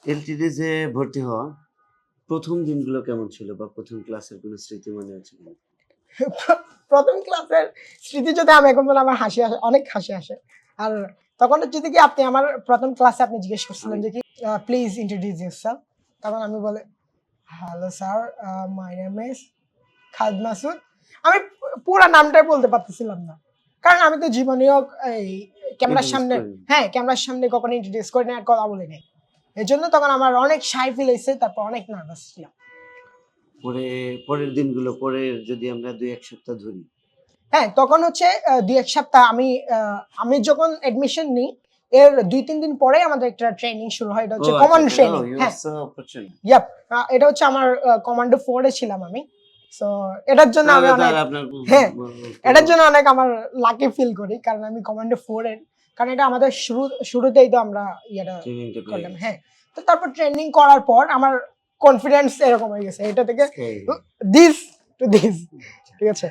এলটিডিজ এ ভর্তি হওয়া প্রথম দিনগুলো কেমন ছিল বা প্রথম ক্লাসের কোনো স্মৃতি মনে আছে কিনা? প্রথম ক্লাসের স্মৃতি যদি আমি এখন বলি আমার হাসি আসে, অনেক হাসি আসে। আর তখন যদি কি আপনি আমার প্রথম ক্লাসে আপনি জিজ্ঞেস করছিলেন যে কি প্লিজ ইন্ট্রোডিউস ইউরসেলফ, তখন আমি বলে hello sir, my name is Khalid Masud. আমি পুরো নামটাই বলতে পারতেছিলাম না, কারণ আমি তো জীবনেও এই ক্যামেরার Introduce সামনে, করিনি। হ্যাঁ ক্যামেরার সামনে কখনো ইন্ট্রোডিউস করি না, আর কথা বলি নাই। এর জন্য তখন আমার অনেক শাই ফিল হয়েছে, তারপর অনেক নার্ভাস ছিলাম। পরের দিনগুলো পরের যদি আমরা ২-১ সপ্তাহ ধরি। হ্যাঁ, তখন হচ্ছে ২-১ সপ্তাহ আমি যখন অ্যাডমিশন নিই, এর ২-৩ দিন পরেই আমাদের একটা ট্রেনিং শুরু হয়। এটা হচ্ছে কমান্ড ট্রেনিং। ইউ আর হ্যাঁ, সো ফরচুনেট। ইয়াপ। এটা হচ্ছে আমার কমান্ডো 4 এ ছিলাম আমি। সো এটার জন্য আমি তাহলে তো অনেক, আর আপনার হ্যাঁ, কোনো এটার জন্য অনেক আমার লাকি ফিল করি, কারণ আমি কমান্ডো 4 এর, কারণ এটা আমাদের শুরুতেই তো আমরা ইয়েটা ট্রেনিংটা পেয়ে করলাম। গেছি। হ্যাঁ, তো তারপর ট্রেনিং করার পর আমার কনফিডেন্স এরকম হয়ে গেছে, এটা থেকে Scary। দিস টু দিস, ঠিক আছে।